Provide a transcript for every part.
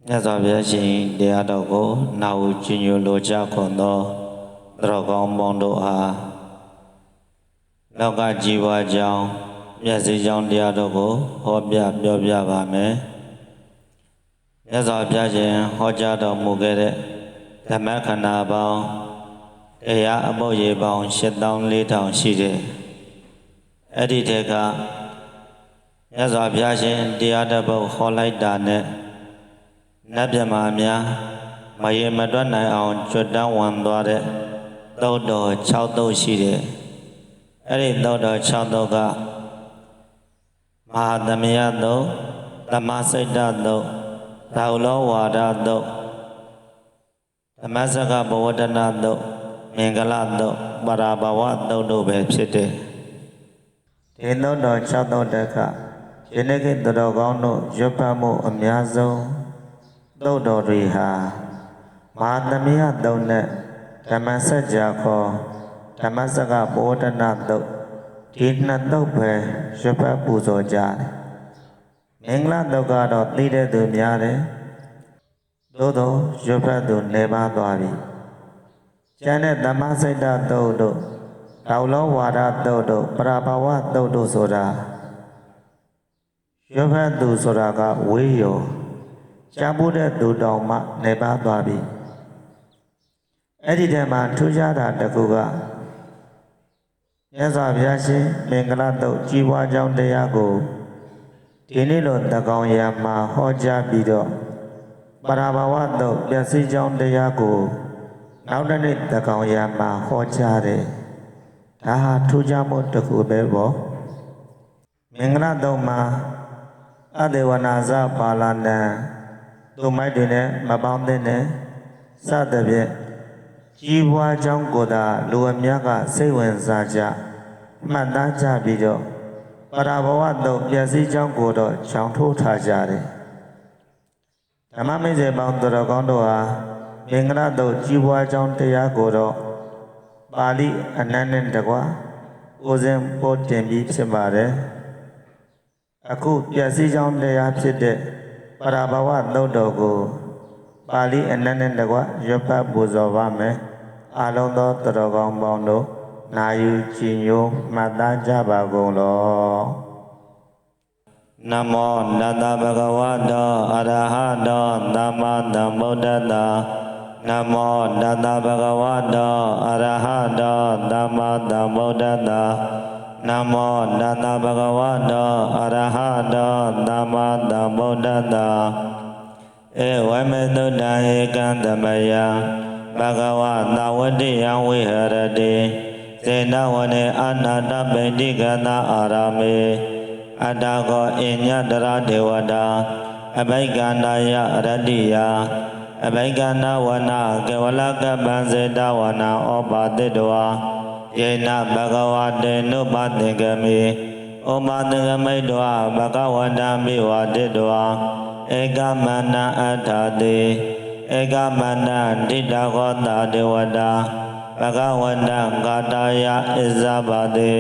မြတ်စွာဘုရားရှင်တရားတော်ကိုနာဟုကြည်ညိုလိုကြခွန်သောသတော်ကောင်းပေါင်းတို့အားလောကကြီးပွားကြောင်းမျက်စိကြောင်းတရားတော်ကိုဟောပြပြောပြပါမယ်မြတ်စွာဘုရားရှင်ဟောကြားတော်မူခဲ့တဲ့ဓမ္မခန္ဓာပေါင်းတရားအပုပ်ရေပေါင်း84,000ရှိတယ်အဲ့ဒီတည်းကမြတ်စွာဘုရားရှင်တရားတစ်ပုဒ်ဟောလိုက်တာနဲ့နတ်မြတ်များမရေမတွက်နိုင်အောင်ကျွတ်တန်းဝင်သွားတဲ့သုတ်တော်6သုတ်ရှိတယ်အဲ့ဒီသုတ်တော်6သုတ်ကမဟာသမယသုတ်သမစိတ်တသုတ်ဒါဟုလောဝါဒသုတ်သမစကဘဝတနာသုတ်မင်္ဂလသုတ်ပရာဘဝသုတ်တို့ပဲဖြစ်တယ်ဒီသုတ်တော်6သုတ်တက်ကယနေ့ခေတ်တော်ကောင်းတို့ရွတ်ဖတ်မှုအများဆုံးသုတ်တော်တွေဟာမဟာသမယသုတ်နဲ့ဓမ္မစကြာခေါ်ဓမ္မစကဘဝတနာသုတ်ဒီနှစ်သုတ်ပဲရွတ်ဖတ်ပူဇော်ကြတယ်မင်္ဂလသုတ်ကတော့သိတဲ့သူများတယ်သို့သောရွတ်ဖတ်သူနေပါသွားပြီကျန်တဲ့သမစိတ်တသုတ်တို့ဒေါလောဝါဒသုတ်တို့ပရာဘဝသုတ်တို့ဆိုတာရွတ်ဖတ်သူဆိုတာကဝေးရောကြားဖို့တဲ့သူတောင်မှနေပါသွားပြီအဲ့ဒီတည်းမှာထူးခြားတာတစ်ခုကမြတ်စွာဘုရားရှင်မင်္ဂလသုတ်ကြီးပွားကြောင်းတရားကိုဒီနေ့လိုတကောင်ရံမှာဟောကြားပြီးတော့ပရာဘဝသုတ်ပျက်စီးကြောင်းတရားကိုနောက်တစ်နေ့တကောင်ရံမှာဟောကြားတယ်ဒါဟာထူးခြားမှုတစ်ခုပဲပေါ့မင်္ဂလသုတ်မှာအဒေဝနာဇပါဠနံသူမိုက်တွေနဲ့မပေါင်းတဲ့နဲ့စသဖြင့်ကြီးပွားကြောင်းကိုသာလူအများကစိတ်ဝင်စားကြမှတ်သားကြပြီးတော့ပရာဘဝသုတ်ပျက်စီးကြောင်းကိုတော့ချောင်ထိုးထားကြတယ်ဓမ္မမိတ်ဆွေပေါင်းတော်ကောင်းတို့ဟာမင်္ဂလသုတ်ကြီးပွားကြောင်းတရားကိုတော့ပါဠိအနန္တနဲ့တကွဦးဇင်းပို့တင်ပြီးဖြစ်ပါတယ်အခုပျက်စီးကြောင်းတရားဖြစ်တဲ့ပရာဘဝသုတ်တော်ကိုပါဠိအနန္တနဲ့တကွရွတ်ဖတ်ပူဇော်ပါမယ်အလုံးသောတော်ကောင်းပေါင်းတို့နာယူကြည်ညိုမှတ်သားကြပါကုန်လောနမောနတဗုဒ္ဓဝါတောအရဟတောသမ္မာသမ္ဗုဒ္ဓတ္တနမောနတဗုဒ္ဓဝါတောအရဟတောသမ္မာသမ္ဗုဒ္ဓတ္တနမောနတဗုဒ္ဓဝါတောအရဟတောသမ္မာသမ္ဗုဒ္ဓတ္တဧဝမေတုတ္တဧကံသမယဘဂဝသာဝတိယံဝိဟရတိစေနဝနေအနာတပိဋိကသာအာရမေအတ္တကောအညတရဒေဝတာအဘိက္ခန္တယအရတ္တိယအဘိက္ခန္တဝနာကေဝလကပ္ပံစေတဝနာဩပါတိတဝါယေနဘဂဝတေနုပသင်္ကမေဩပါသင်္ကမိတဝါဘဂဝတံမိဝတိတဝါဧကမန္တအထာတိဧကမန္တဒိဋ္ဌဂောတာဒေဝတာဘဂဝတံကာတယဣဇဘာတိ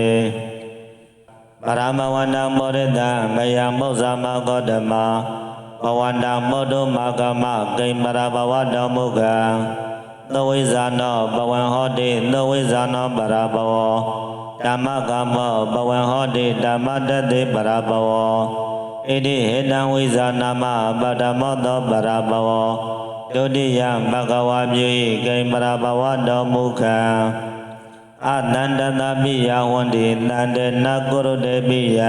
ပရမဝန္တမောရတံမယမုဇ္ဇမဂေါတမဘဝန္တမောတုမကမကိမ္မရဘဝတောမုကံသဝိဇာနောဘဝံဟောတိသဝိဇာနောပရဘဝဓမ္မကမောဘဝံဟောတိဓမ္မတတိပရဘဝဣတိဟေတံဝိဇာနာမပတ္တမောသောပရဘဝဒုတိယဘဂဝါပြု၏ကိမ္မရဘဝတောမုခံအတန္တတပိယဝန္တိတန္တေနကုရုတေပိယ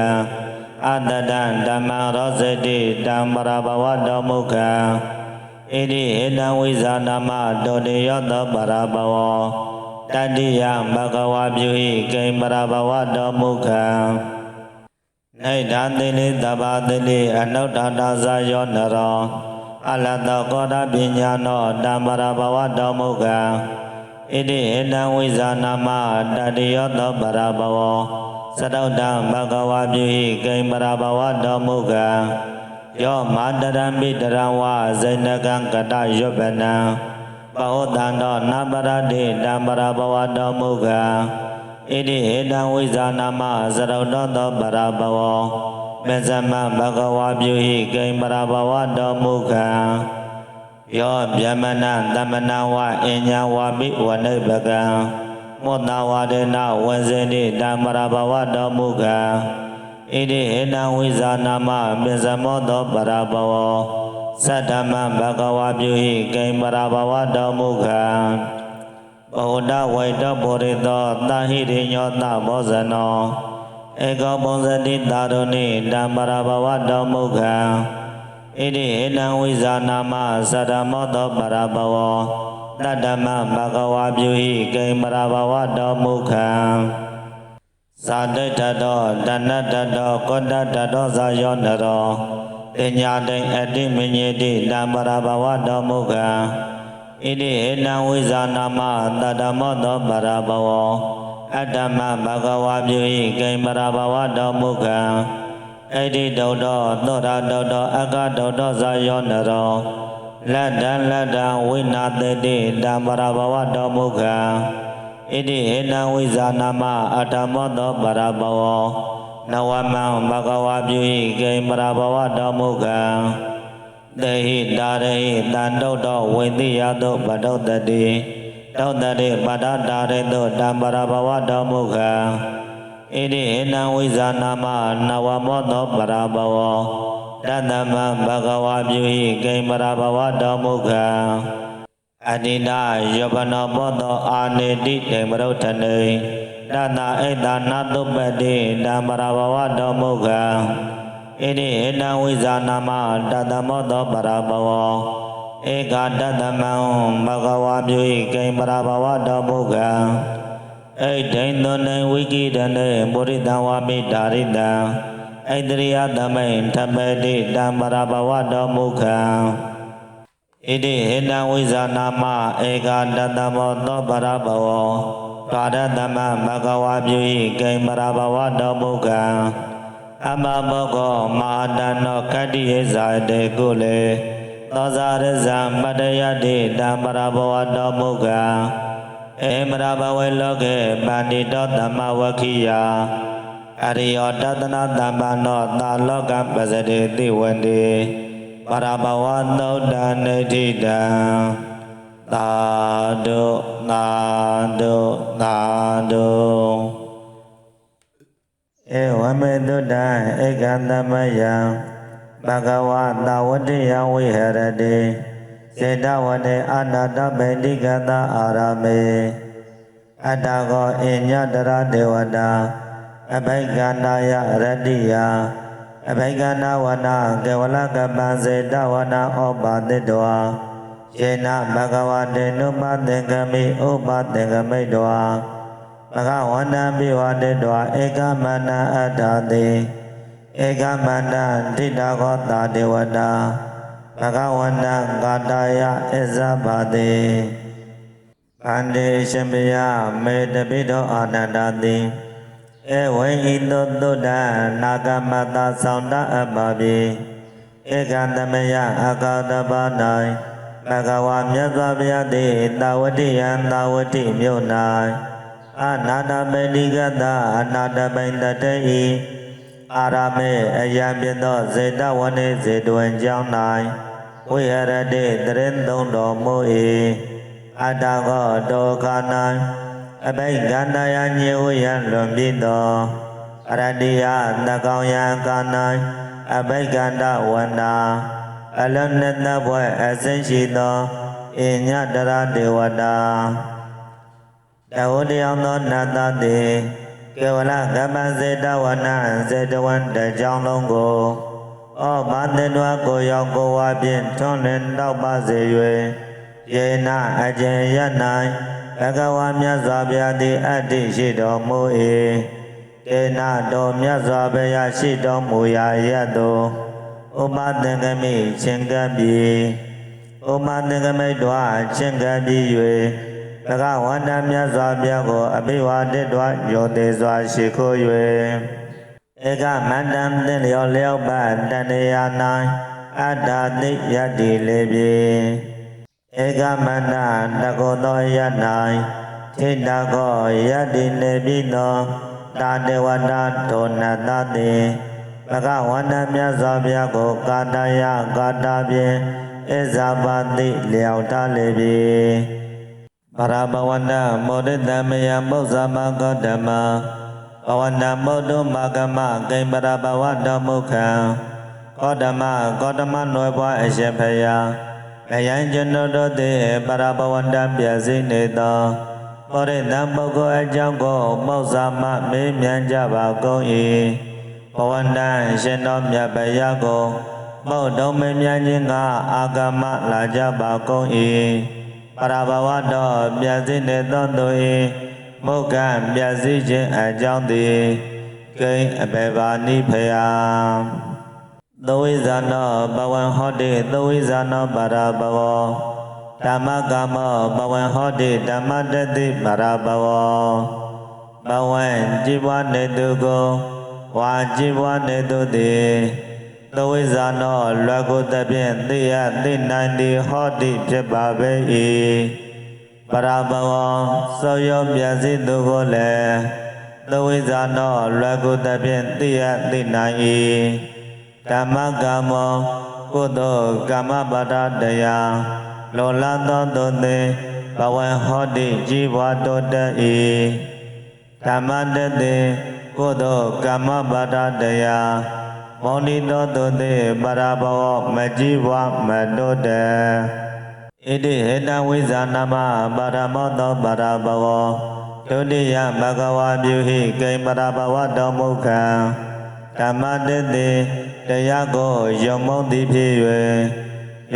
အတတံဓမ္မရောဇတိတံပရဘဝတောမုခံဣတိဟေတံဝိဇာနာမဒုတိယသောပရဘဝတတိယဘဂဝါပြု၏ကိမ္မရဘဝတောမုခံနိဒာတိလိတဘာတိလိအနုတ္တတာဇာယောနရောအလတ္တကောဓပညာနောတံပရဘဝတောမုခံဣတိဟေတံဝိဇာနာမတတိယသောပရဘဝသတုတ္တံဘဂဝါပြု၏ကိမ္မရဘဝတောမုခံယောမာတရံပိတရံဝဇိနကံကတရွပနံပဟောတံသောနပရတိတံပရဘဝတောမုခံဣတိဟေတံဝိဇာနာမသတုတ္တသောပရဘဝမေဇမဘဂဝါပြု၏ကိမ္မရဘဝတောမုခံ ယောဗျမနသမဏဝအညဝပိဝနိဗ္ဗကံမောတဝဒေနဝဇေနိဓမ္မရဘဝတော်မူကံဣတိဟေနဝိဇာနာမပိစမောသောပရဘဝသတ္တမဘဂဝါပြုဟိကိမ္ပရဘဝတော်မူကံဗုဒ္ဓဝိတ္တပုရိသောတာဟိရိညောတဘောဇနောဧကောပုံစတိတာရုဏိဓမ္မရဘဝတော်မူကံဣတိဟေနဝိဇာနာမသတ္တမောသောပရဘဝတတ္တမဘဂဝါပြုဟိကိမ္ပရဘဝတော်မူကံသာတိတ္တတောတဏ္ဍတ္တောကောတ္တတ္တောဇာယောနရောပညာတိအတိမညေတိဓမ္မရဘဝတော်မူကံဣတိဟေနဝိဇာနာမတတ္တမောသောပရဘဝအတ္တမဘဂဝါပြုဟိကိမ္ပရဘဝတော်မူကံဣတိတုတ်တောသောရတုတ်တောအကတုတ်တောဇာယောနရောလတ္တလတ္တဝိနာတတိဓမ္မရဘဝတော်မူကံဣတိဟေနဝိဇာနာမအတ္တမောသောပရဘဝနဝမံဘဂဝါပြုဟိကိမ္ပရဘဝတော်မူကံတေဟိတာရဟိတန်တုတ်တောဝိသိယတုပတုတ္တိတောတတိပတ္တတာရေတုဓမ္မရဘဝတော်မူကံဣတိဟေနဝိဇာနာမနဝမောသောပရဘဝတတ္တမံဘဂဝါပြုဟိကိမ္ပရဘဝတော်မူကံအတိနာယောပနောဘောသောအာနေတိတေမရုဋ္ဌနေတတဧတနာတုပတိဓမ္မရဘဝတော်မူကံဣတိဟေနဝိဇာနာမတတ္တမောသောပရဘဝဧကတတ္တမံဘဂဝါပြုဟိကိမ္ပရဘဝတော်မူကံဣဒိန္တုနေဝိကိတနေပုရိသဝါမိတာရိတံဣတရိယသမိန်ထပတိဓမ္မရဘဝတော်မူကံဣတိဟေနဝိဇာနာမဧကတတ္တမောသောပရဘဝကာရတမဘဂဝါပြုဟိကိမ္ပရဘဝတော်မူကံအမဘောကောမဟာတနောခတ္တိယေဇာတေကုလေသောဇာရဇံပတ္တယတိဓမ္မရဘဝတော်မူကံဧမရဘဝေလောကေပန္တိတောသမ္မဝခိယအရိယောတတနာသမ္ပနောသာလောကပစတိတိဝန္တိပရဘဝသုဒ္ဓနေတိတံသာဓုသာဓုသာဓုဧဝမေတုတ္တဧကံသမယံဘဂဝါသဝတိယဝိဟရတိစေတဝတေအာနာတပေတိကတအာရမေအတ္တကောအညတရဒေဝတာအဘိက္ခန္တာယရတ္တိယအဘိက္ခန္နာဝနာကေဝလကပံစေတဝနာဩပါတိတောယေနဘဂဝတေနုပသင်္ကမိဥပသင်္ကမိတောဘဂဝန္တံပိဝတေတောဧကမန္တအတ္တတိဧကမန္တဒိဋ္ဌကောတာဒေဝတာဘဂဝန္တံကာတယဣဇဘာတိဗန္တိရှင်ဘယမေတပိတောအာနန္ဒတိဧဝိဣတုတုဒ္ဒနာဂမတသောန္တအပ္ပပိဧကံသမယအကာတပါ၌ဘဂဝါမြတ်စွာဘုရားသည်သာဝတိယံသာဝတိမြို့၌အနာတပိဋိကတအနာတပိတတေဤအာရမေအယံပြသောဇေတဝနေဇေတဝံကျောင်း၌ဝိဟရတိတရင်သုံးတော်မူ၏အတ္တကောတောခာ၌အဘိက္ခန္တယညေဝယံလွန်ပြီးသောအရတိယသကောင်ယံကာ၌အဘိက္ခန္တဝန္တာအလုံးနှစ်သက်ဘွယ်အစိမ့်ရှိသောအညတရဒေဝတာတဝတယောင်သောနတ်သားသည်ကေဝလကပ္ပစေတဝနစေတဝံတကြောင်းလုံးကိုဩဘာတေတဝကိုရောက်ကိုဝါဖြင့်ထွန်းလင်းတောက်ပါစေ၍ယေနအကျဉ်ရ၌ဘဂဝါမြတ်စွာဘုရားသည်အတ္တိရှိတော်မူ၏ကေနတော်မြတ်စွာဘုရားရှိတော်မူရာရသို့ဥပသင်္ကမိချင်းကပ်ပြီးဥပသင်္ကမိတော်ချင်းကပ်ပြီး၍ဘဂဝန္တမြတ်စွာဘုရားကိုအဘိဝါဒိတောယောတေစွာရှိခိုး၍ဧကမန္တံသင်လျောလျောပတ်တဏှာ၌အတ္တသိယတ္တိလေးပြီဧကမန္တတကောသောယတ္၌ထိတကောယတ္တိလေးပြီသောတာတေဝတာဒုနတတိ ဘဂဝန္တမြတ်စွာဘုရားကိုကာတယကာတာဖြင့်ဣဇာပါတိလျောက်ထားလေပြီပရဘဝန္တမောဒိတမယပု္ပ္ပမကောဓမ္မဘဝန္တမောတုမကမကိမ္ပရဘဝတောမုခံကောဓမ္မနွယ်ပွားအရှင်ဖယားမယံကျွန်ုပ်တို့သည်ပရဘဝန္တပြည့်စည်နေသောပောရိတံပုဂ္ဂိုလ်အကြောင်းကိုမောဇာမမေးမြန်းကြပါကုန်၏ဘဝန္တရှင်တော်မြတ်ဘုရားကိုမုတ်တုံမေးမြန်းခြင်းကအာဂမလာကြပါကုန်၏ပရဘဝတော်ပြည့်စည်နေသောသူ၏မုက္ကပြည့်စည်ခြင်းအကြောင်းသည်ကိဉ္အဘေဘာနိဖယာသဝိဇာနောဘဝံဟောတိသဝိဇာနောပါရဘဝဓမ္မကာမောဘဝံဟောတိဓမ္မတတိပါရဘဝဘဝံကြည်ပွားနေသူကိုဝါကြည်ပွားနေသူသည်သဝိဇာနောလွယ်ကိုသဖြင့်သိရသိနိုင်သည်ဟောတိဖြစ်ပါပေ၏ပရဘဝစောရောပြည့်စည်သူကိုလည်းသဝိဇာနောလွယ်ကိုသဖြင့်သိရသိနိုင်၏ဓမ္မကာမောကုသိုလ်ကာမပါဒတရားလောလသောသူသည်ဘဝံဟောတိကြည်ပွားတိုးတက်၏ဓမ္မတတိကုသိုလ်ကာမပါဒတရားမောနိသောသူသည်ပရဘဝမကြည်ပွားမတိုးတက်ဣတိဟေတဝိဇာနာမပါရမောသောပါရဘဝဒုတိယဘဂဝါပြုဟိကိမ္ပရဘဝတောမုခံဓမ္မတတိတရားကိုယုံမုံသည်ဖြစ်၍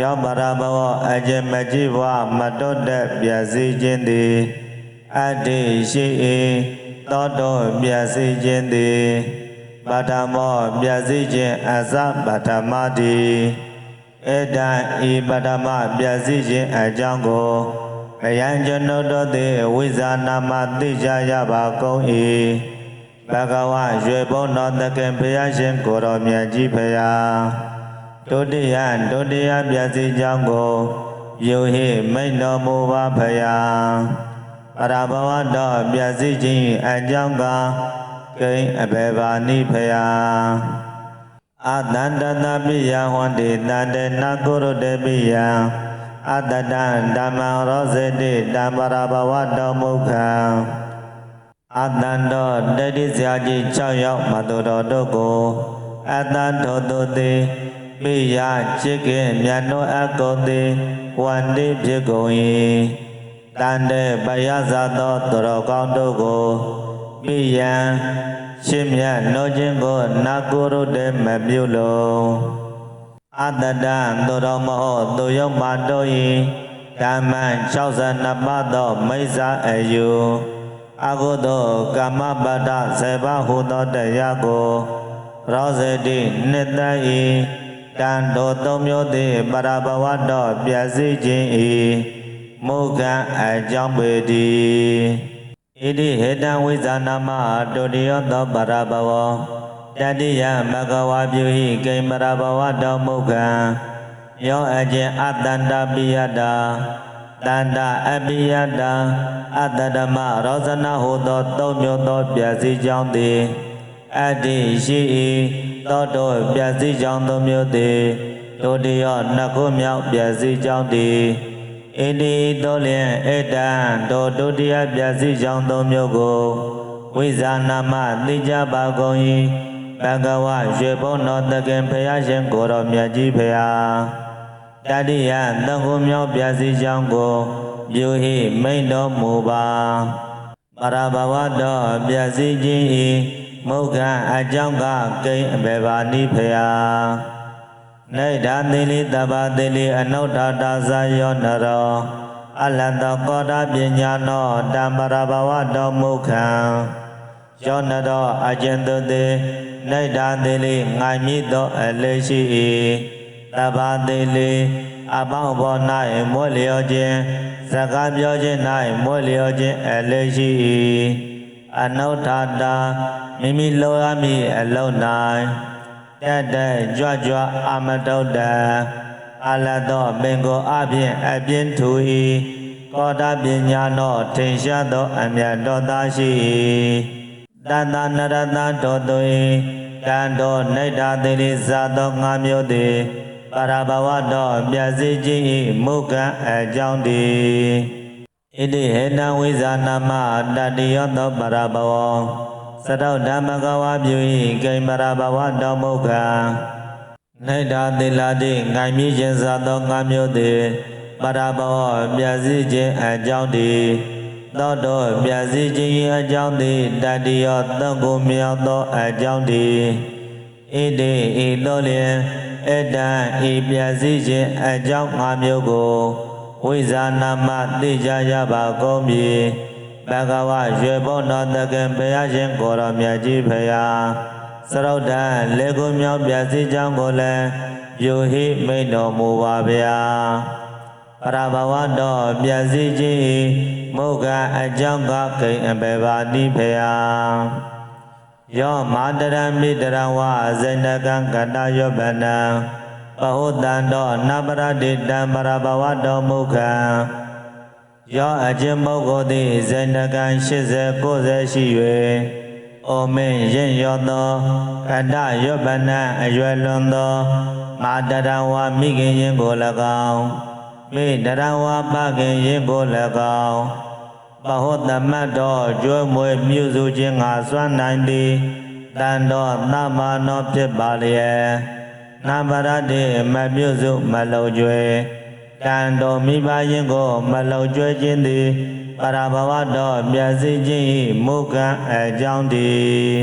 ယောပရဘဝအကျင့်မကြည်ပွားမတိုးတက်ပြည့်စည်ခြင်းသည်အတ္တိရှိ၏သောတောပြည့်စည်ခြင်းသည်ပထမောပြည့်စည်ခြင်းအစပထမတိဧတံဤပထမပြည့်စည်ခြင်းအကြောင်းကိုဘယံကျွန်ုပ်တို့သည်ဝိဇာနာမသိကြရပါကုန်၏ဘဂဝါရွေဘုံတော်သခင်ဘုရားရှင်ကိုယ်တော်မြတ်ကြီးဖရာဒုတိယပြည့်စည်ကြောင်းကိုယူဟိမိန်တော်မူပါဖရာပရဘဝတော်ပြည့်စည်ခြင်းအကြောင်းကကိဉ္အဘေဘာနိဖရာအတန္တတပိယဟောတိတန္တေနကုရုတေပိယအတတံဓမ္မံရောဇတိတံပရဘဝတော်မုခံအတန္တောတတိဆရာကြီး6ယောက်မတော်တို့ကိုအတန္တောတို့သည်ပိယจิตကင်မြတ်တော်အကုန်သည်ဝန္တိဖြစ်ကုန်၏တန်တေပယဇသောသူတော်ကောင်းတို့ကိုပိယံရှင်မြတ်နှုတ်ခြင်းကိုနာကိုရုတေမပြုလုံးအတတံသူတော်မဟုတ်သူယုံမတို့၏ဓမ္မံ62ပါးသောမိစ္ဆာအယူအကုသိုလ်ကာမပါဒ7ပါးဟုသောတရားကိုရောဇတိနှစ်သက်၏တန်တော်3မျိုးသည်ပရဘဝတော်ပြည့်စည်ခြင်း၏မုခံအကြောင်းပေတည်းဣတိဟေတံဝိဇာနာမဒုတိယသောပရဘဝတတိယမဂဝါပြုဟိကိမ္ပရဘဝတော်မုခံယောအကျင့်အတန္တပိယတာတန္တအပိယတာအတ္တဓမ္မရောဇနာဟုသော3မျိုးသောပြည့်စည်ကြောင်းသည်အတ္တိရှိ၏သောတောပြည့်စည်ကြောင်း3မျိုးသည်ဒုတိယ2ခုမြောက်ပြည့်စည်ကြောင်းသည်ဣတိတောလျင်ဧတံဒုတိယပြည့်စည်ကြောင်း3မျိုးကိုဝိဇာနာမသိကြပါကုန်၏ဘဂဝါရွှေဘုံတော်သခင်ဘုရားရှင်ကိုယ်တော်မြတ်ကြီးဖရာတတိယ3ခုမြောက်ပြည့်စည်ကြောင်းကိုပြုဟိမိန်တော်မူပါပရဘဝတော်ပြည့်စည်ခြင်း၏မုခံအကြောင်းကကိဉ္အဘေဘာနိဖယာနေဓာတိလိတဘာတိလိအနုတ္တတာဇာယောနရောအလတ္တကောဓပညာနောတံပရဘဝတော်မုခံယောနရောအကျဉ်သူသည်နေဓာတိလိငိုင်မြင့်သောအလေးရှိ၏တဘာတိလိအပေါင်းပေါ်၌မွေးလျော်ခြင်းစကားပြောခြင်း၌မွေးလျော်ခြင်းအလေးရှိ၏အနုတ္ထတာမိမိလိုအပ်မည့်အလုံး၌တက်တဲ့ကြွကြွအမတုတ်တံအလတ်သောပင်ကိုအဖြင့်အပြင်းထူ၏ကောဓပညာနောထင်ရှားသောအမြတ်တော်သားရှိ၏တတနရတတော်သူ၏ တန်တော်နိုင်တာတိရိဇာသောငါမျိုးသည်ပရဘဝတော်ပြည့်စည်ခြင်း၏မုကံအကြောင်းတည်းဣတိဟေနဝိဇာနာမတတိယောသောပရဘဝသတောဓမ္မကဝပြု၏ကိမရဘဝတော်မုကံနိုင်တာတိလာတိငိုင်မြခြင်းဇာသောငါမျိုးသည်ပရဘဝပြည့်စည်ခြင်းအကြောင်းတည်းသောတော်ပြည့်စည်ခြင်း၏အကြောင်းသည်တတိယောသောကိုမြောက်သောအကြောင်းတည်းဣတိဤသို့လျင်ဧတံဤပြည့်စည်ခြင်းအကြောင်းငါမျိုးကိုဝိဇာနာမသိကြရပါကုန်ပြီဘဂဝရွယ်ဘုံတော်တကံဘုရားရှင်ကိုတော်မြတ်ကြီးဖရာသရုတ်တံလေကိုမြောက်ပြည့်စည်ကြောင်းကိုလည်းယူဟိမိန်တော်မူပါဗျာပရဘဝတော်ပြည့်စည်ခြင်းမုကအကြောင်းကကိဉ္အဘေပါတိဖရာယောမာတရမိတရဝဇေနကံကတယောပနံပဟုတံတော်နပရတိတံပရဘဝတော်မုခံယောအခြင်းပုဂ္ဂိုလ်သည်ဇေနကံ80 90ရှိ၍အိုမင်းရင်ရောသောကတယောပနံအရွယ်လွန်သောမာတရဝမိခင်ရင်ကို၎င်းမိတရဝပခင်ရင်ကို၎င်းပဟုတမတ်တော်ကျွမ်းမွေမြုစုခြင်းငါစွမ်းနိုင်သည်တန်တော်သမနောဖြစ်ပါလျက်နာမရတိမမြုစုမလုံကျွေတန်တော်မိဘရင်ကိုမလုံကျွေခြင်းသည်ပရဘဝတော်ပြည့်စည်ခြင်း၏မုကံအကြောင်းတည်း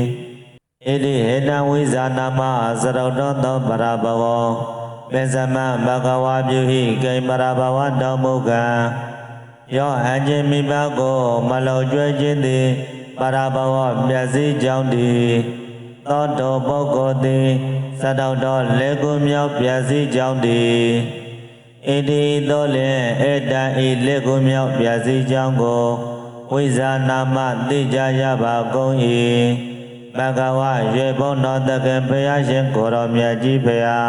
ဣတိဟေတံဝိဇာနာမသရုတ်တော်သောပရဘဝပိစမဘဂဝါပြုဟိကိမရဘဝတော်မုကံယောအခြင်းမိဘကိုမလုံကျွေခြင်းသည်ပရဘဝပြည့်စည်ကြောင်းတည်းသောတောပုဂ္ဂိုလ်သည်သတ္တတော်လေကိုမြောက်ပြည့်စည်ကြောင်းတည်းဣတိသောလင်ဧတံဤလေကိုမြောက်ပြည့်စည်ကြောင်းကိုဝိဇာနာမသိကြရပါကုန်၏ဘဂဝါရေဘုံတော်တကံဘုရားရှင်ကိုယ်တော်မြတ်ကြီးဖရာ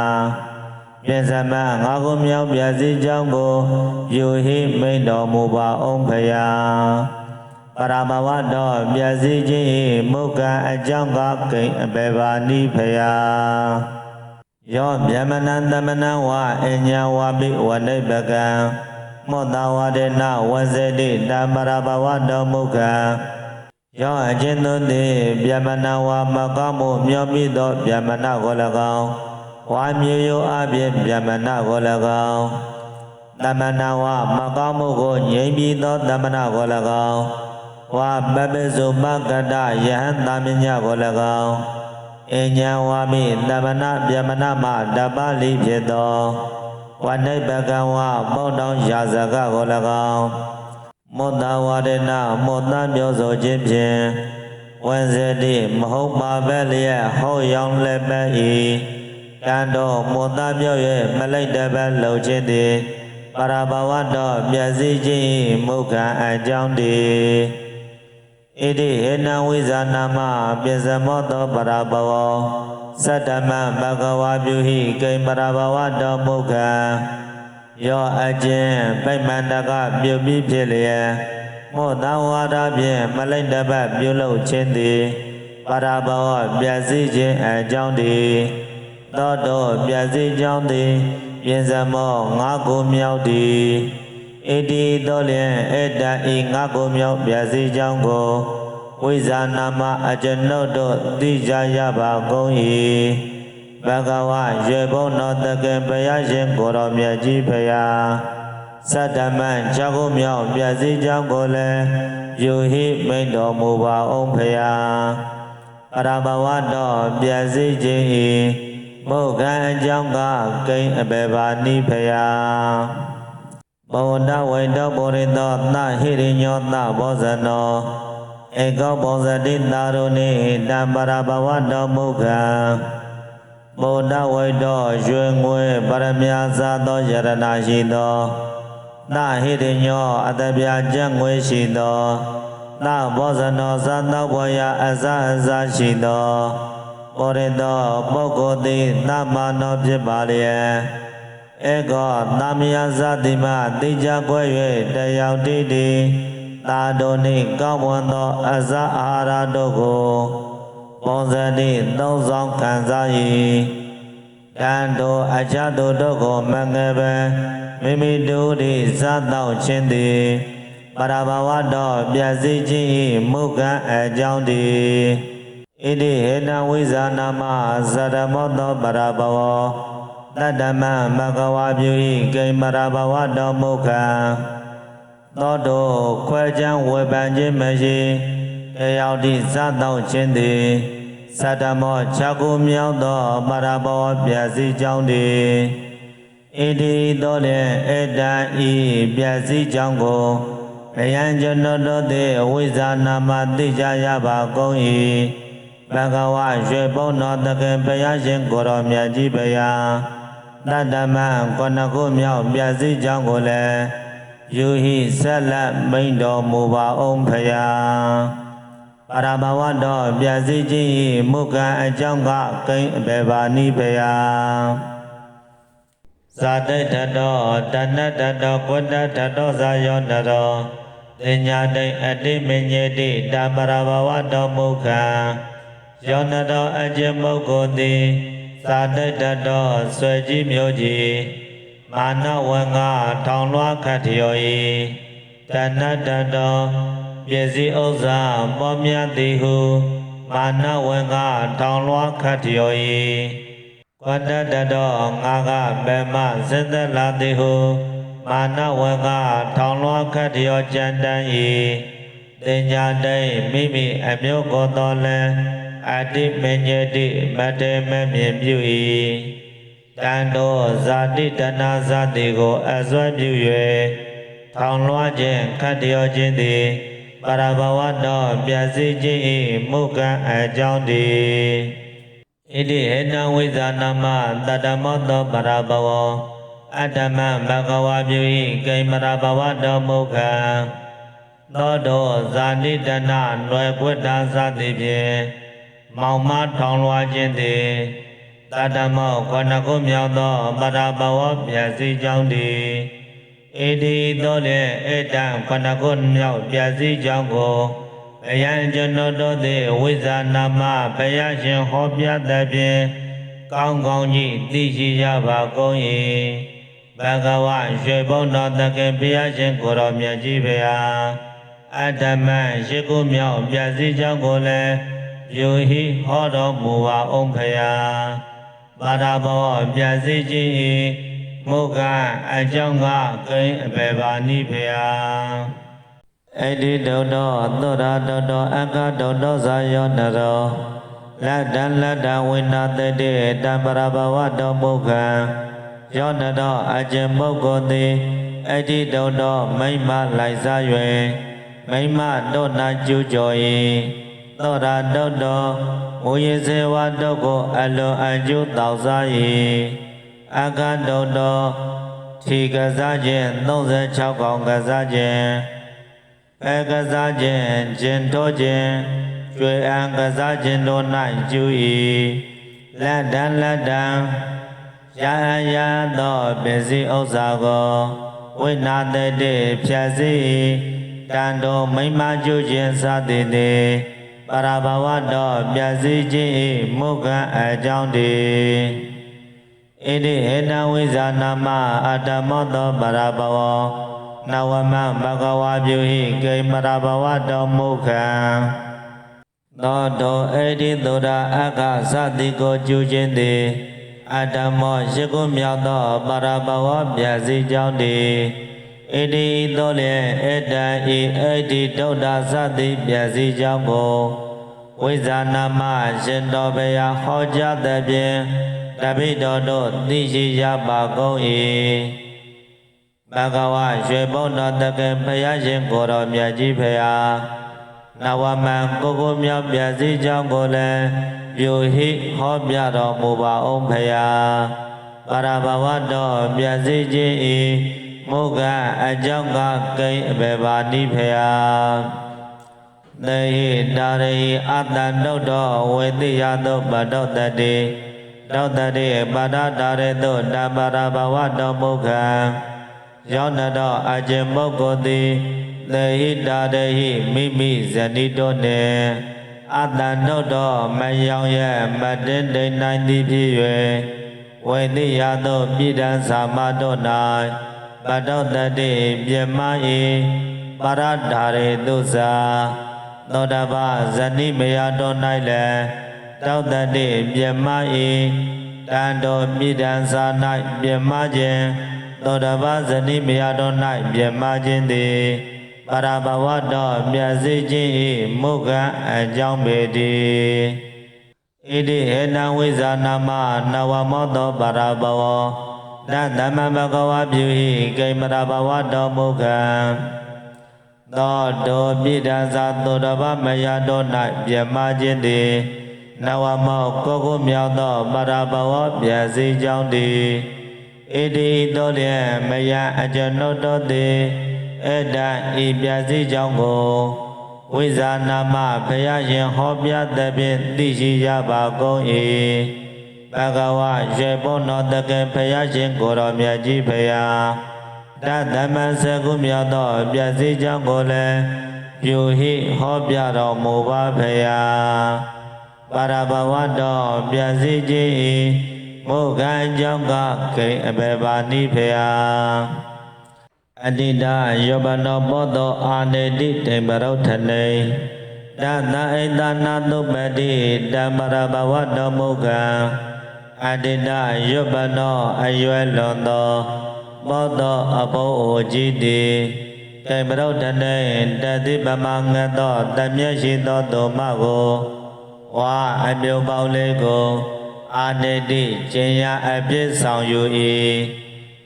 ပြစ္ဆမငါကိုမြောက်ပြည့်စည်ကြောင်းကိုယူဟိမိန်တော်မူပါအောင်ဖရာပရမဝတ္တောပြည့်စည်ခြင်းမုကံအကြောင်းကကိဉ္အဘေပါနိဖရာယောဗျမနံသမနံဝအညာဝပိဝနိဗ္ဗကံမောတဝဒေနဝဇေတိတံပရဘဝတ္တောမုကံယောအချင်းသူသည်ဗျမနဝမကောင်းမှုမျောမိသောဗျမနကို၎င်းဝါမြေယောအပြင်ဗျမနကို၎င်းသမဏဝမကောင်းမှုကိုငြိမ့်ပြီးသောသမဏကို၎င်းဝါပပိစုမကတယဟန်သမညကို၎င်းအညာဝါမိသမဏဗျမနမတပလိဖြစ်သောဝနိဗ္ဗကံဝပေါတောင်းရာဇကကို၎င်းမောတဝဒေနမောတမျိုးဆိုခြင်းဖြင့်ဝန်စေတိမဟုတ်ပါပဲလျက်ဟောရောင်လည်းပဲ၏တန်တော်မောတမျိုးရဲ့မလိုက်တပတ်လှုပ်ခြင်းသည်ပရဘဝတော်ပြည့်စည်ခြင်းမုခံအကြောင်းတည်းဣတိဟေနဝိဇာနာမပိစမောတောပရဘဝသတ္တမဘဂဝါပြုဟိကိမရဘဝတော်မုခံယောအခြင်းပိမန္တကပြုပြီးဖြစ်လျက်မောတဝါဒဖြင့်မလိုက်တပတ်ပြုလုပ်ခြင်းသည်ပရဘဝပြည့်စည်ခြင်းအကြောင်းတည်းသောတော်ပြည့်စည်ကြောင်းသည်ပိစမောငါကိုမြောက်တည်းဣတိသောလျင်ဧတံဤငါကိုမြောက်ပြည့်စည်ကြောင်းကိုဝိဇာနာမအကျွန်ုပ်တို့သိကြရပါကုန်၏ဘဂဝါရေဘုံတော်တကံဘုရားရှင်ကိုယ်တော်မြတ်ကြီးဖရာသတ္တမံ၆ခုမြောက်ပြည့်စည်ကြောင်းကိုလည်းယူဟိမိန်တော်မူပါအောင်ဖရာပရဘဝတော်ပြည့်စည်ခြင်း၏မုခံအကြောင်းကကိဉ္အဘေပါနိဖရာဘောဓဝိတောပုရိသောသဟိရိညောသဘောဇနောဧကောဘောဇတိသာရုဏိတံပရဘဝတော်မုခံဗုဒ္ဓဝိတောရွှေငွေပရမညာသာသောယရဏရှိသောသဟိရိညောအတပြာကျက်ငွေရှိသောသဘောဇနောသသောဘဝယအစအစရှိသောပုရိသောပုဂ္ဂိုလ်သည်သမနောဖြစ်ပါလျက်ဧကောသမယဇတိမတိကြကွဲ၍တယောက်တည်းတည်းသာတို့နှင့်ကောင်းမွန်သောအစအာဟာရတို့ကို ပုံစံတိသုံးဆောင်ခံစား၏တန်တို့အချတို့တို့ကိုမငယ်ပဲမိမိတို့၏စားတော့ခြင်းသည်ပရဘဝတော်ပြည့်စည်ခြင်း၏မုခံအကြောင်းတည်းဣတိဟေနဝိဇာနာမသရမောတောပရဘဝတတ္တမမဂဝါပြု၏ကိမရဘဝတော်မုခံသောတို့ခွဲချမ်းဝေဖန်ခြင်းမရှိတရားတိစသောခြင်းသည်သတ္တမော၆ခုမြောက်သောပရဘောပြည့်စည်ကြောင်းတည်းဣတိသောလင်ဧတံဤပြည့်စည်ကြောင်းကိုဘယံကျွန်တို့သည်ဝိဇာနာမသိကြရပါကုန်၏ဘဂဝါရွှေဘုံတော်တကယ်ဘုရားရှင်ကိုရောမြတ်ကြီးဘုရားတတ္တမခုနှစ်ခုမြောက်ပြည့်စည်ကြောင်းကိုလည်းယူဟိဆက်လက်မိန်တော်မူပါအောင်ဖရာပရဘဝတော်ပြည့်စည်ခြင်း၏မုခံအကြောင်းကကိန်းအဘေဘာနိဖရာဇာတိတတောတဏ္ဍတတောကွတ္တတတောဇာယောနတောတင်ညာတိအတိမညေတိတပရဘဝတော်မုခံယောနတောအကျင့်ပုဂ္ဂိုလ်သည်ဇာတိတတောဆွေကြီးမျိုးကြီးမာနဝငါထောင်လွှားခတ်ထျော်၏တဏ္ဍတတောပစ္စည်းဥစ္စာပေါ်မြတ်သည်ဟုမာနဝငါထောင်လွှားခတ်ထျော်၏ကွတ္တတတောငါကဗေမစင်သက်လာသည်ဟုမာနဝငါထောင်လွှားခတ်ထျော်ကြံတန်း၏တင်ညာတိမိမိအမျိုးကိုယ်တော်လည်းအတိမညေတိမတေမမြင်ပြု၏တန်တော်ဇာတိတနာဇာတိကိုအစွဲပြု၍ထောင်လွှားခြင်းခတ်တျော်ခြင်းသည်ပရဘဝတော်ပြည့်စည်ခြင်း၏မုခံအကြောင်းတည်းဣတိဟေနဝိဇာနာမတတ္တမောတောပရဘဝအတ္တမဘဂဝါပြု၏ကိမရဘဝတော်မုခံသောတော်ဇာတိတနာလွယ်ကွတာဇာတိဖြင့်မောင်မထောင်လွှားခြင်းသည်တတ္တမောခုနှစ်ခုမြောက်သောပရဘဝပြည့်စည်ကြောင်းတည်းဣတိသောလေဧတံခုနှစ်ခုမြောက်ပြည့်စည်ကြောင်းကိုဘယံကျွန်တို့သည်ဝိဇာနာမဘုရားရှင်ဟောပြသဖြင့်ကောင်းကောင်းကြီးသိရှိရပါကုန်၏ဘဂဝါရွှေဘုံတော်တကယ်ဘုရားရှင်ကိုရောမြတ်ကြီးဘုရားအတ္တမရှိခုမြောက်ပြည့်စည်ကြောင်းကိုလည်းယူဟိဟောတော်မူပါအောင်ဖရာပါရဘောပြည့်စည်ခြင်း၏မုကအကြောင်းကကိန်းအဘေဘာနိဖရာဣတိတုတ်တော်သောရာတုတ်တော်အကတုတ်တော်ဇာယောနရောလက်တံဝိနာတတိတံပရဘဝတော်မုခံယောနတော်အကျင့်ပုဂ္ဂိုလ်သည်ဣတိတုတ်တော်မိမ့်မလိုက်စား၍မိမ့်မတို့နာကျူးကျော်၏သောရာတုတ်တော်မူရေစေဝတုတ်ကိုအလွန်အကျိုးတောက်စား၏အကတုတ်တော်ထီကစားခြင်း36កောင်ကစားခြင်းပဲကစားခြင်းကျင်တော်ခြင်းကျွေအံကစားခြင်းတို့၌ကျူ၏လက်တံရာရသောပစ္စည်းဥစ္စာကိုဝိနာတတိဖြတ်စီတန်တော်မိမကျူခြင်းစသည်သည်ပရဘဝတော်ပြည့်စည်ခြင်း၏မုခံအကြောင်းတည်းဣတိဟေနဝိဇာနာမအတ္တမောတောပရဘဝနဝမဘဂဝါပြု၏ကိမရဘဝတော်မုခံသောတောဣတိသုဒ္ဓအက္ခသတိကိုကျူခြင်းသည်အတ္တမောရှိခုမြောက်သောပရဘဝပြည့်စည်ကြောင်းတည်းဣတိသောလေဧတံဤဣတိတုဒ္ဓသတိပြည့်စည်ကြောင်းကိုဝိဇာနာမရှင်တော်ဘုရားဟောကြားသဖြင့်တပိတော်တို့သိရှိရပါကုန်၏ဘဂဝါရွှေဘုံတော်တကယ်ဘုရားရှင်ကိုတော်မြတ်ကြီးဖရာနဝမံကိုကိုမြောက်ပြည့်စည်ကြောင်းကိုလည်းပြုဟိဟောပြတော်မူပါအောင်ဖရာပရဘဝတော်ပြည့်စည်ခြင်း၏မုကအကြောင်းကကိန်းအဘေဘာနိဖရာသေဟိတာရိအတ္တနုတ်တော်ဝေတိယသုပတောတတိတောတတိပါဒတာရေတုတပရဘဝတော်မုခံယောနတော်အကျင့်ပုဂ္ဂိုလ်သည်သေဟိတာရိမိမိဇဏိတောနှင့် အတန်တို့တော်မယောင်ရဲ့မတင်တိန်နိုင်သည်ဖြစ်၍ဝိသိယသို့ပြည်တံသာမတို့၌ပတောတတိပြမ၏ပရဒာရေတုသာသောတပဇဏိမယတို့၌လည်းတောတတိပြမ၏တန်တော်ပြည်တံသာ၌ပြမခြင်းသောတပဇဏိမယတို့၌ပြမခြင်းသည်ပရဘဝတော်မြတ်စေခြင်း၏မုခအကြောင်းပေတည်းဣတိဟေနဝိဇာနာမနဝမောတောပရဘဝတသမဘဂဝါပြု၏ကိမရဘဝတော်မုခသောတောပိဒံသာသောတပမယတော်၌ပြမခြင်းသည်နဝမောကိုကိုမြောက်သောပရဘဝပြည့်စည်ကြောင်းသည်ဣတိတောလျက်မယအကျွန်ုပ်တို့သည်ဧတံဤပြည့်စည်ကြောင်းကိုဝိဇာနာမဘုရားရှင်ဟောပြသဖြင့်သိရှိရပါကုန်၏ဘဂဝါရေဘောနောတကယ်ဘုရားရှင်ကိုတော်မြတ်ကြီးဘုရားတသမန်စကုမြောက်သောပြည့်စည်ကြောင်းကိုလည်းပြုဟိဟောပြတော်မူပါဘုရားပါရဘဝတော်ပြည့်စည်ခြင်း၏မုခအကြောင်းကကိအဘေပါနိဘုရားအတ္တိတယောဘနောပောတောအာနေတိတေမရုထနေတသအိတနာသုပတိတမရဘဝတော်မုခအတ္တိတယောဘနောအယွယ်လွန်သောပောတောအဘိုးအိုကြီးသည်တေမရုထနေတတိပမငတ်သောတမျက်ရှိသောတုမကိုဝါအမြုပ်ပေါင်းလေးကိုအာနေတိကျင်ရအပြည့်ဆောင်ယူ၏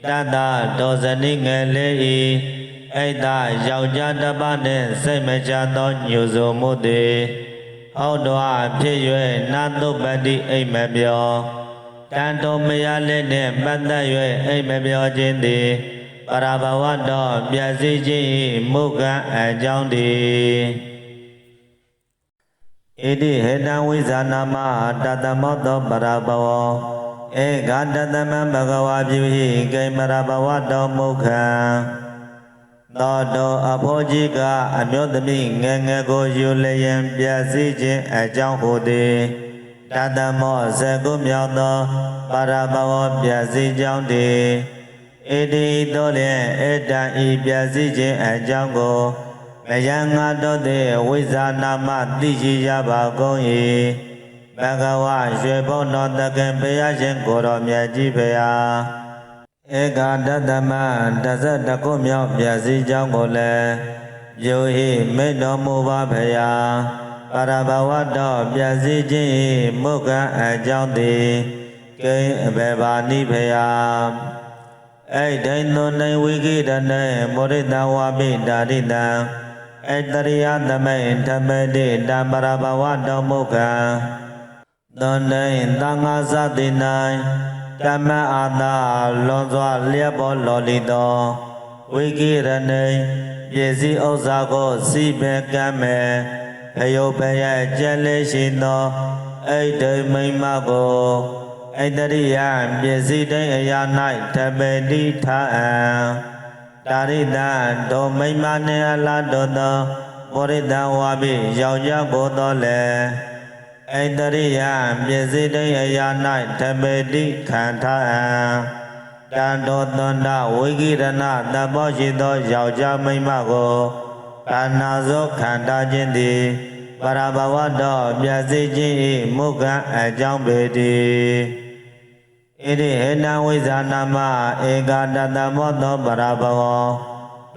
တတဒောဇနိငယ်လေးဤအိတ်သာယောက်ျားတစ်ပါးနှင့်စိတ်မချသောညူစုံမှုသည်ဟောတော်ဖြစ်၍နာတုပတိအိမ်မပြောတန်တော်မရလေးနှင့်ပတ်သက်၍အိမ်မပြောခြင်းသည်ပရဘဝတော်ပြည့်စည်ခြင်း၏မုခအကြောင်းတည်းဣတိဟေတံဝိဇာနာမတတမောတောပရဘဝဧကတသမံဘဂဝါပြုဟိကိမရဘဝတော်မုခံသောတောအဖောကြီးကအမျိုးသမီးငယ်ငယ်ကိုယူလျင်ပြည့်စည်ခြင်းအကြောင်းဟူသည်တတမောဇကုမြောက်သောပရဘဝပြည့်စည်ကြောင်းတည်းဣတိတောလျင်ဧတံဤပြည့်စည်ခြင်းအကြောင်းကိုမယံငါတို့သည်ဝိဇာနာမသိရှိရပါကုန်၏ဘဂဝါရွှေဘုံတော်တကင်ဘုရားရှင်ကိုတော်မြတ်ကြီးဘုရားဧကတသမတကုမြောက်ပြည့်စည်ကြောင်းကိုလည်းပြုဟိမိတ်တော်မူပါဘုရားပရဘဝတော်ပြည့်စည်ခြင်း၏မုခအကြောင်းသည်ကိအဘေပါနိဘုရားဣဒိန်သောနေဝိကိတနေမောရိတဝါပိတာရိတံဣတရိယသမိန်ဓမ္မတိတံပရဘဝတော်မုခံသောနေသံဃာသတိ၌ဓမ္မအာသာလွန်စွာလျက်ပေါ်လော်လီသောဝိကိရဏိပစ္စည်းဥစ္စာကိုစီပင်ကမ်းမဲ့အယုပရဲ့ကျက်လေးရှိသောဣဒိမိမ္မကိုဣတရိယပစ္စည်းတိုင်းအရာ၌ဓမ္မတိထားအံတာရိတံဒုမိမ္မနှင့်အလားတော်သောမောရိတဝါပိယောက်ျားကိုတော်လည်းဣတရိယပစ္စည်းတိုင်းအရာ၌ဓမ္မတိခံထားအံတန်တော်သန္တဝိကိရဏသဘောရှိသောယောက်ျားမိန်းမကိုကာနာဇောခံထားခြင်းသည်ပရဘဝတော်ပြည့်စည်ခြင်း၏မုခအကြောင်းပေတည်းဣတိဟေနဝိဇာနာမဧကတတမောတောပရဘဝ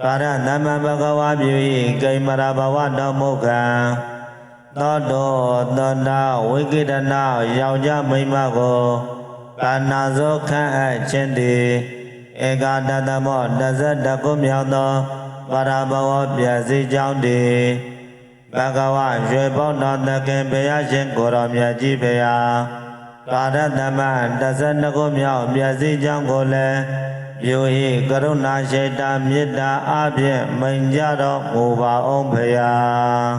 ကာရသမဘဂဝါပြု၏ကိမရဘဝတော်မုခံသောတောသန္တဝိကိရဏယောက်ျားမိန်းမကိုကာနာဇောခံအပ်ခြင်းသည်ဧကတတမော22ခုမြောက်သောပရဘဝပြည့်စည်ကြောင်းတည်းဘဂဝါရွှေဘုံတော်သခင်ဘုရားရှင်ကိုတော်မြတ်ကြီးဘုရားကာရသမ12ခုမြောက်ပြည့်စည်ကြောင်းကိုလည်းပြုဟိကရုဏာရှိတာမေတ္တာအဖြင့်မိန်ကြတော်မူပါအောင်ဘုရား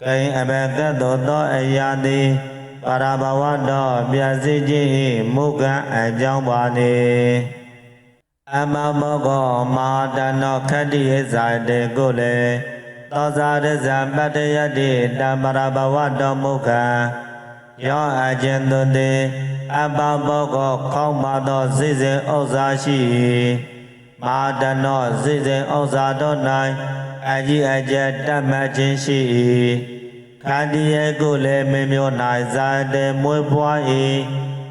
ကိဉ္အဘကတ်သောအရာသည်ပရဘဝတော်ပြည့်စည်ခြင်း၏မုခအကြောင်းပါနေအမမောကောမဟာတနောခတ္တိယဇာတေကိုလည်း သောဇာရဇံပတ္တယတိတမရဘဝတော်မူခံယောအခြင်းသူသည်အပဘောကောခေါင်းပါသောစိစဉ်ဥစ္စာရှိမဟာတနောစိစဉ်ဥစ္စာတို့၌အကြီးအကျယ်တတ်မှတ်ခြင်းရှိခန္တီရဲ့ကိုလည်းမင်းမျိုး၌ဇာတေမွေးပွား၏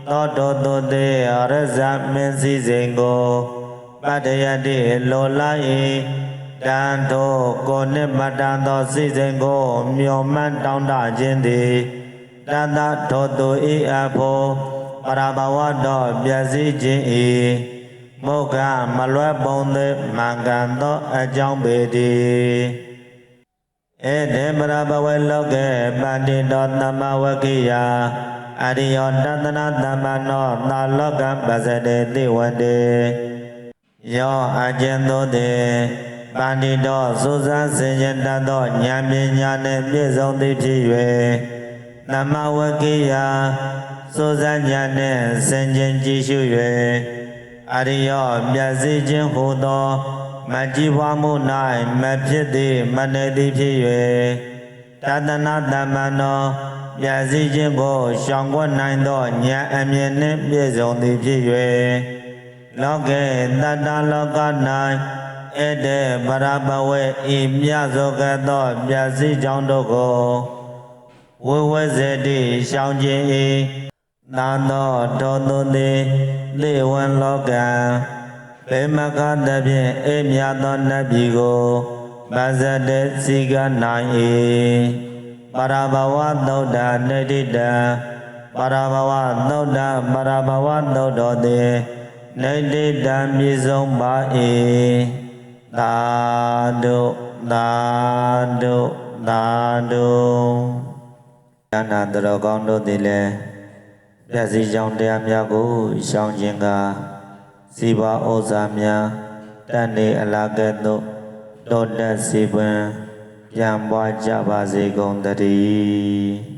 သောတောသူသည်ရဇမင်းစိစဉ်ကိုပတ္တယတိလိုလိုက်၏တန်ထိုကိုနှင့်မတန်သောစိစဉ်ကိုမျှော်မှန်းတောင်းတခြင်းသည်တတထိုသူဤအဖို့ပရဘဝတော်ပြည့်စည်ခြင်း၏မုခမလွဲပုံသည်မှန်ကန်သောအကြောင်းပေတည်းဧတေပရဘဝေလောကေပန္တိတောသမ္မဝကိယအရိယောတတနာသမ္မနောသာလောကပစ္စတေတိဝတေယောအကျဉ်သောသည်ပန္တိတောသုဇံစင်ကြတတ်သောဉာဏ်ပညာနှင့်ပြည့်စုံသည်ဖြစ်၍သမ္မဝကိယသုဇံဉာဏ်နှင့်စင်ကြင်ကြည့်ရှု၍အရိယောပြည့်စည်ခြင်းဟူသောမကြည်ပွားမှု၌မဖြစ်သည်မနေသည်ဖြစ်၍တတနာသမ္မနောပြည့်စည်ခြင်းကိုရှောင်ကွက်နိုင်သောဉာဏ်အမြင်နှင့်ပြည့်စုံသည်ဖြစ်၍လောကေတတလောက၌ဧတေပရဘဝေဤမြတ်သောကသောပြည့်စည်ကြောင်းတို့ကိုဝိဝေစေတိရှောင်ခြင်း၏သာသောတောသူသည်လေဝံလောကံဘေမကတဖြင့်အေးမြတ်သောနတ်ပြည်ကိုဗဇတေစီကနိုင်၏ပရဘဝသုဒ္ဓနေတိတံပရဘဝသုဒ္ဓပရဘဝသုဒ္ဓောသည်နေတိတံမြည်ဆုံးပါ၏သာဓုသာဓုသာဓုဉာဏတတော်ကောင်းတို့သည်လည်းပြည့်စည်ကြောင်းတရားများကိုရှောင်ခြင်းကစီပါဩဇာများတန်နေအလားကဲ့သို့တောတက်စီပွင့်ပြန်ပွားကြပါစေကုန်တည်း